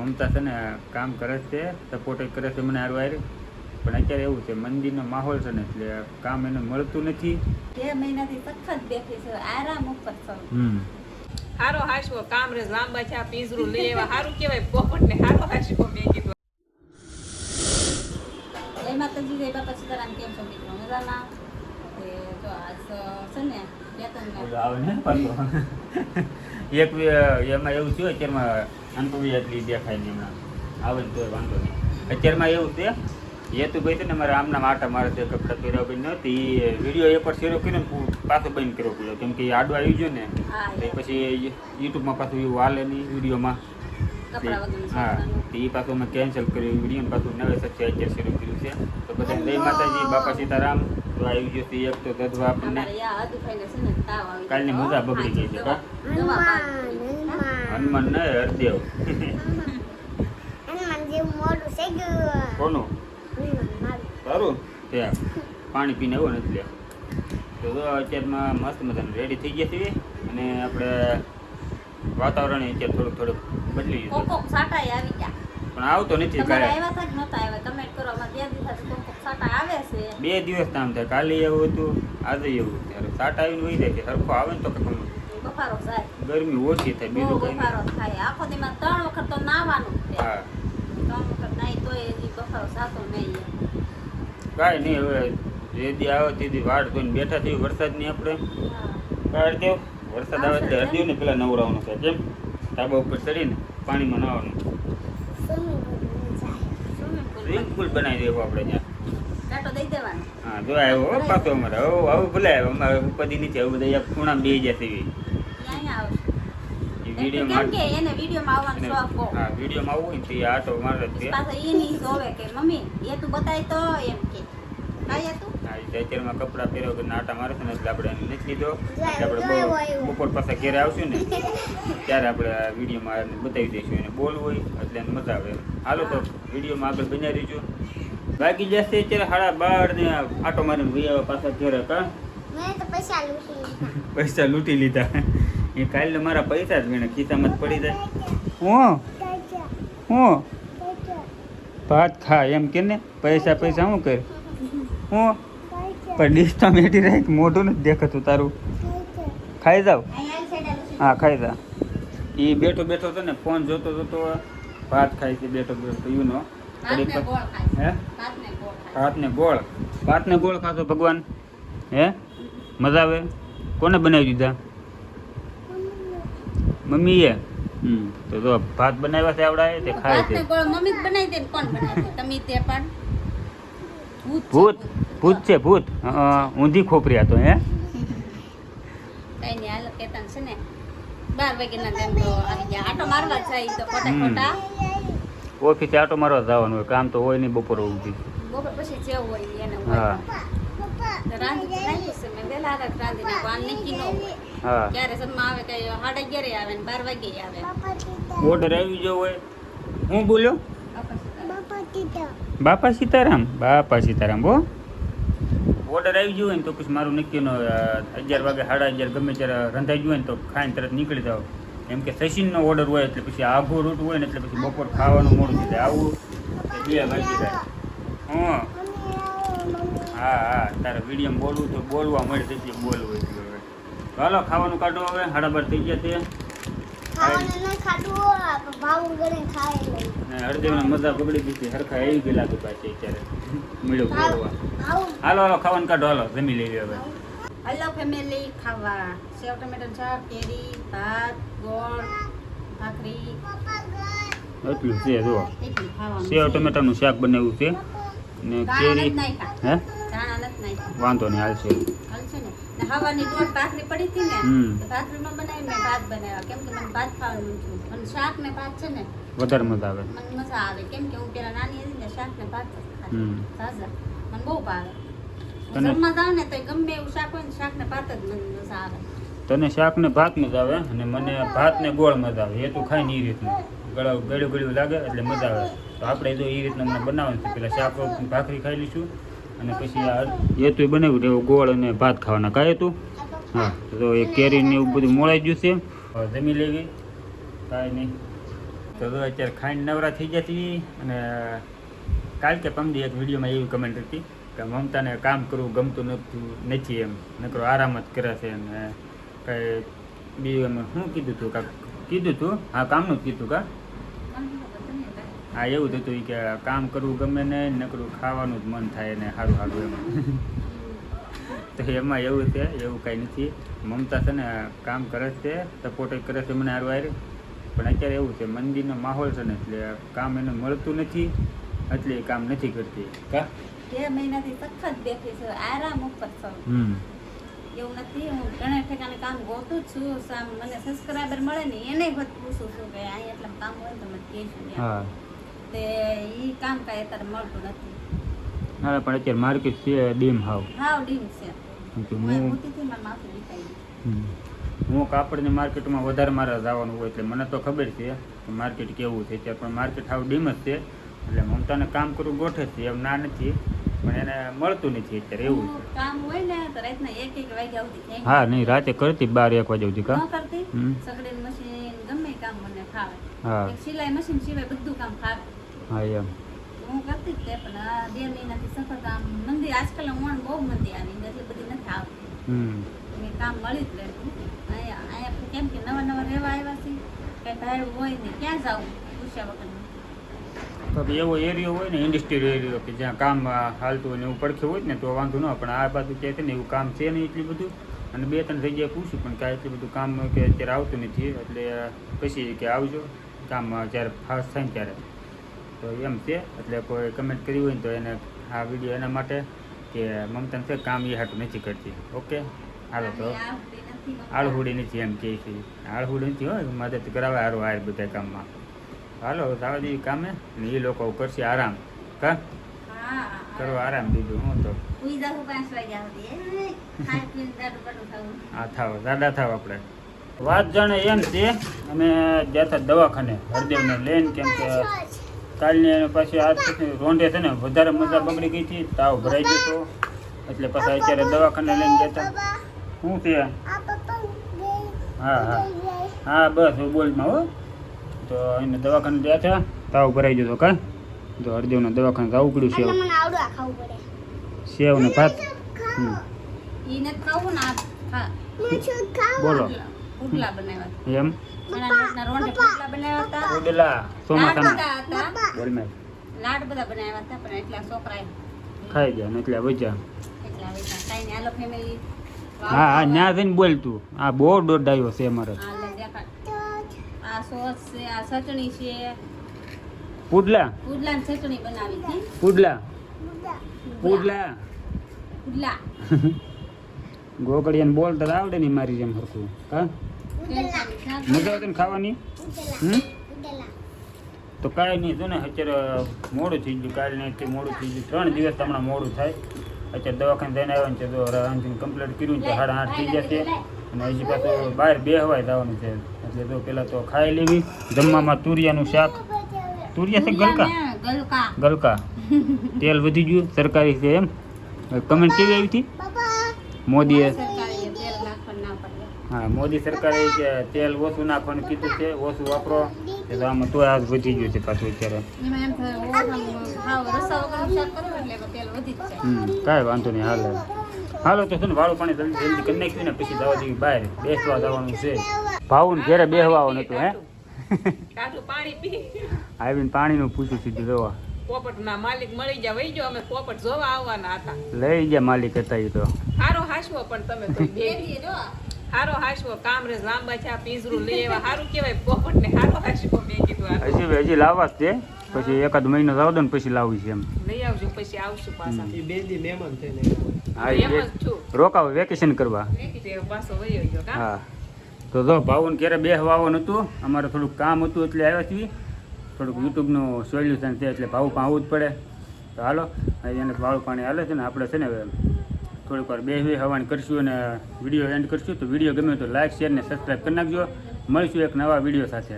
મમતા છે ને કામ કરે છે, સપોર્ટ કરે છે મને હારવાર, પણ અત્યારે એવું છે મંદિરનો માહોલ છે ને એટલે કામ એને મળતું નથી. 2 મહિનાથી સખત બેઠી છે, આરામ ઉપર છે. હારો હાશવો કામ રે લાંબા છે, પીઝરું લઈ આવ્યા હારું કહેવાય. પોપટ ને હારો હાશવો મેં કીધું. જય માતાજી, જય બાપા સીતારામ. કેમ છો મિત્રો? મજામાં? જો આજ છે ને એક એમાં એવું થયું અત્યારમાં અંતવી એટલી દેખાય નહીં, હમણાં આવે ને તો વાંધો નહીં. અત્યારમાં એવું છે હેતુભાઈ છે ને મારે આમના આટા મારે છે કપડાં પહેરવા બી નહોતી, એ વિડીયો એકવાર શેરો કર્યો ને પાછો બંધ કરવો પડ્યો કેમ કે આડો આવી ગયો ને પછી યુટ્યુબમાં પાછું એવું હાલે નહીં વિડીયોમાં. હા એ પાછું અમે કેન્સલ કર્યું વિડીયો ને પાછું નવે સચ્ચે અત્યારે શરૂ કર્યું છે. તો બધા જય માતાજી, બાપા સીતારામ. તો આવી ગયો એક તો ધધવા આપણને કાલની મજા બગડી ગઈ છે. હનુમાન ને હરદેવ કોનું સારું ત્યાં પાણી પીને આવ્યો ને એટલે તો અત્યારમાં મસ્ત મજાનું રેડી થઈ ગયા છીએ અને આપણે વાતાવરણ અત્યારે થોડુંક બદલી ગયું પણ આવતો નથી. 2 દિવસ કામ થાય, કાલે એવું હતું આજે એવું ત્યારે સાટા આવીને વહી જાય છે. સરખો આવે ને તો ગરમી ઓછી થાય બીજું કઈ આખો દીમાં 3 વખત તો નાવાનું. હા 3 વખત નાઈ તોય હજી બફારો સાતો નહીં. કાંઈ નહીં, હવે જેદી આવે તેથી વાડ જોઈને બેઠા થઈ. વરસાદની આપણે હરદેવ વરસાદ આવે એટલે હરદેવ ને પેલા નવરાવાનું છે. કેમ ધાબા ઉપર ચડીને પાણીમાં નાવાનું સ્વિમિંગ પુલ બનાવી દેવો આપણે ત્યાં. હા જો આવ્યો પાછો અમારે હવે ભલે અમારે ઉપાધિ નથી. હવે બધા ખૂણામાં બેસી જશે એવી વિડીયોમાં આવવું હોય તો આટો મારે અત્યારમાં કપડા પહેર્યા વગર આટા મારે છે ને એટલે આપણે નથી લીધો. આપણે બપોર પાછા ઘેરે આવશું ને ત્યારે આપણે વિડીયોમાં બતાવી દઈશું. એને બોલવું હોય એટલે એને મજા આવે. હાલો તો વિડીયોમાં આગળ બન્યા રહીશું. બાકી જશે અત્યારે 12:30 ને આટો મારીને ભાઈ આવે પાછા ઘેરે. કા પૈસા લૂંટી લીધા. એ કાલે મારા પૈસા જ ગણે ખિસ્સામાં જ પડી જાય. હું ભાત ખા એમ કે ને પૈસા શું કર હું પણ ડીશ તો મેટી રહી મોઢું નથી દેખાતું તારું. ખાઈ જાવ? હા ખાઈ જા. એ બેઠો તો ને ફોન જોતો ભાત ખાય છે બેઠો યુનો. હે ભાત ને ગોળ ખાશો ભગવાન? હે મજા આવે? કોને બનાવી દીધા? મમ્મીએ. તો જો ભાત બનાવ્યા છે આવડાય તે ખાય છે. મમ્મી બનાવી દે. કોણ બનાવે? તમે તે પણ ભૂત છે ભૂત. ઊંધી ખોપરી તો હે કઈ નહીં. હાલ કેતન છે ને 12 વાગ્યાના ટાઈમ તો આવી ગયા. આટો મારવા જાય તો ખોટા ઓફિસે આટો મારવા જવાનું હોય, કામ તો હોય નહીં. બપોર સુધી બપોર પછી જેવું હોય એને હોય. રાંધી નાખ્યું છે મેં વહેલા રાંધી નાખું. આ નક્કી ન હોય ક્યારે જમવા આવે કઈ 11:30 આવે ને 12 વાગે આવે. ઓર્ડર આવી ગયો હોય. હું બોલ્યો બાપા સીતારામ. બાપા સીતારામ હો. ઓર્ડર આવી ગયો હોય ને તો પછી મારું નક્કી ન 11 વાગે 11:30 ગમે ત્યારે રંધાઈ ગયું હોય ને તો ખાઈને તરત નીકળી જાવ. એમ કે સચિનનો ઓર્ડર હોય એટલે પછી આઘો રૂટ હોય ને એટલે પછી બપોર ખાવાનું મોડું થઈ જાય. આવું 2 વાગી જાય. હા તારે વિડીયોમાં બોલવું તો બોલવા મળે તેથી બોલવું હોય. હાલો ખાવાનું કાઢો હવે. 12:30 થઈ ગયા તે. હરદેવને મજા બગડી ગઈ છે. હરખા આવી ગઈ લાગે પાછી અત્યારે મળ્યો બોલવા. હાલો ખાવાનું કાઢો. હાલો જમી લેવી હવે. હલો ફેમિલી, ખાવા સેવ ટમેટાનું શાક, કેરી, ભાત, ગોળ, ભાખરી એટલું છે. જો સેવ ટમેટાનું શાક બનાવ્યું છે ને કેરી. હે વાંધો નહીં હાલશે. હવાની દોઢ ભાખરી પડી હતી ને ભાખરી નો બનાવી મેં ભાત બનાવ્યા. કેમ કે મને ભાત ખાવાનું છું. મને શાક ને ભાત છે ને વધારે મજા આવે. મને મજા આવે કેમ કે હું પેલા નાની હતી ને શાક ને ભાત તાજા મને બહુ ભાવે. જમવા જાવ ને તો ગમે એવું શાક હોય ને શાક ને ભાત જ મને મજા આવે. તને શાક ને ભાત મજા આવે અને મને ભાત ને ગોળ મજા આવે. એ તું ખાઈ ને એ રીતનું ગળ્યું લાગે એટલે મજા આવે. તો આપણે જો એ રીતના મને બનાવવાનું છે. પેલા શાક ભાખરી ખાઈ લઈશું અને પછી એ તું બનાવ્યું એવું ગોળ અને ભાત ખાવાના. કાંઈ તું હા તો એ કેરી ને એવું બધું મોળાઈ ગયું છે. જમી લેવી. કાંઈ નહીં તો અત્યારે ખાઈને નવરા થઈ જતી. અને કાલ કે પમદી એક વિડીયોમાં એવી કમેન્ટ હતી કે મમતાને કામ કરવું ગમતું નથી એમ, નકરો આરામ જ કરે છે. અને કંઈ બીજું એમ શું કીધું હતું? કીધું હતું, હા કામનું જ કીધું કા? હા એવું જ હતું કે કામ કરવું ગમે ને નકરું ખાવાનું જ મન થાય ને સારું સારું એમ. તો એમાં એવું છે, એવું કાંઈ નથી. મમતા છે ને કામ કરે છે, સપોર્ટ કરે છે મને સારું હારું. પણ અત્યારે એવું છે, મંદિરનો માહોલ છે ને એટલે કામ એને મળતું નથી, એટલે એ કામ નથી કરતી કા? 2 મહિનાથી સખત બેઠી છું, આરામ ઉપર છું. એવું નથી, હું ઘણા ઠેકાણે કામ ગોતું જ છું. મને સબસ્ક્રાઈબર મળે ને એને વધ પૂછું છું કે અહીંયા એટલા કામ હોય તો મને કહેશું. હા તે ઈ કામ કાંઈ અત્યારે મળતું નથી. હા પણ અત્યારે માર્કેટ છે ડીમ હાવ ડીમ છે. હું કાપડની માર્કેટમાં વધારે મારે જવાનું હોય એટલે મને તો ખબર છે કે માર્કેટ કેવું છે અત્યારે. પણ માર્કેટ હાવ ડીમ જ છે એટલે મમતાને કામ કરવું ગોઠે છે એમ ના નથી, પણ એને મળતું નથી અત્યારે એવું છે. કામ હોય ને તો રાતના 1 વાગ્યા સુધી. હા નહીં, રાતે કરતી 12-1 વાગ્યા સુધી કા કરતી. સગડીનું મશીન ગમે કામ મને ફાવે. હા સિલાઈ મશીન સિવાય બધું કામ ફાવે. હા એમ હું કરતી જ તે, પણ આ 2 મહિનાથી સખત આમ મંદી આજકાલ હું બહુ મંદી આવી એટલે બધી નથી આવતી. મેં કામ મળી જ લેતું. અહીંયા કેમ કે નવા રહેવા આવ્યા છે, કઈ ભાડું હોય ને ક્યાં જાવું પૂછ્યા વગર. તો એવો એરિયો હોય ને ઇન્ડસ્ટ્રીયલ એરિયો કે જ્યાં કામ હાલતું હોય ને એવું પડખે હોય ને તો વાંધો ન. પણ આ બાજુ કહે છે ને એવું કામ છે નહીં એટલું બધું. અને 2-3 જગ્યાએ પૂછ્યું પણ કાંઈ એટલું બધું કામ કે અત્યારે આવતું નથી. એટલે પછી કે આવજો કામ જ્યારે ફાસ્ટ થાય ને ત્યારે. તો એમ છે એટલે કોઈ કમેન્ટ કરી હોય ને તો એને આ વિડીયો એના માટે કે મમતાને છે કામ એ હાટું નથી કરતી. ઓકે હાલો તો આળહુડી નથી એમ કહે છે. આળહુડી નથી હોય, મદદ કરાવે સારું હાર બધા કામમાં. હાલો જવા દઈએ કામે ને એ લોકો કરશે આરામ કા? કરો આરામ દીધું હું તો હા થાવ દાદા થાવ. આપણે વાત જાણે એમ છે, અમે જતા દવાખાને હરદેવને લઈને, કેમ કે કાલની પાછી આ રોંઢે છે ને વધારે મજા બગડી ગઈ હતી, તાવ ભરાઈ ગયો હતો એટલે પછી અત્યારે દવાખાને લઈને જતા. શું છે? હા હા હા બસ બોલમાં હો. તો એને દવાખાને ગયા હતા, તાવ ભરાઈ ગયો હતો કા? તો હરદેવના દવાખાને જવું પડ્યું. સેવ ને ભાત. બોલો એમ ઉડલા ચોમાસાના લાડ બધા બનાવ્યા હતા પણ એટલા છોકરા ખાઈ ગયા ને એટલે વચ્ચા. હા હા ત્યાં જઈને બોલ તું. આ બહુ દોઢ આવ્યો છે અમારે. આ સોસ છે, આ ચટણી છે. પુડલા પુડલાની ચટણી બનાવી હતી. પુડલા ગોકળિયાને બોલતા આવડે નહીં મારી જેમ હરખું હા? મજા આવતી ને ખાવાની? તો કાંઈ નહીં, જો ને અત્યારે મોડું થઈ ગયું. કાલે નહીં મોડું થઈ ગયું, 3 દિવસ હમણાં મોડું થાય. અત્યારે દવાખાને જઈને આવ્યા છે તો રાંધીને કમ્પ્લીટ કર્યું છે, 8:30 થઈ જશે. અને હજી પાછું બહાર બેહવાય જવાનું છે એટલે તો પહેલાં તો ખાઈ લેવી. જમવામાં તુરિયાનું શાક. તુરિયા છે ગલકા. તેલ વધી ગયું, સરકારી છે એમ. કમેન્ટ કેવી આવી હતી મોદીએ? હા મોદી સરકારે કે તેલ ઓછું નાખવાનું કીધું છે, ઓછું વાપરો. તો આમાં તો આ વધી ગયું છે પાછું અત્યારે. કાંઈ વાંધો નહીં હાલો. હાલો તો છે ને વાળું પાણી જલ્દી જલ્દી કરી નાખ્યું ને પછી જવા દેવી બહાર બેસવા જવાનું છે. ભાવું ઘેરે બેસવા નતું હે આવીને પાણીનું પૂછ્યું સીધું જોવા. પોપટના માલિક મળી ગયા વઈ ગયો. અમે પોપટ જોવા આવવાના હતા. લઈ ગયા માલિક હતા એ તો. હારો હાસવો પણ તમે તો હારો હાસવો. કામરેજ લાંબા છે, પિંજરું લઈ આવ્યા. હારું કહેવાય પોપટને હારો હાસવો. મેં કીધું હજી લાવવા જ છે, પછી એકાદ મહિનો જાવ દો ને પછી લાવું છે એમ. લઈ આવજો પછી આવશું પાછા. હા રોકાવ વેકેશન કરવા. પાછો વયો ગયો કા? હા તો જો ભાવન ક્યારે બેસવા આવવાનું હતું, અમારે થોડુંક કામ હતું એટલે આવ્યા છીએ. થોડુંક યુટ્યુબનું સોલ્યુશન છે એટલે ભાવ પણ આવવું જ પડે. તો હાલો એને વાળું પાણી હાલે છે ને આપણે છે ને થોડીક વાર બેસવી હવાન કરશું અને વિડીયો એન્ડ કરશું. તો વિડીયો ગમે તો લાઈક શેર ને સબસ્ક્રાઈબ કરી નાખજો. મળીશું એક નવા વિડીયો સાથે.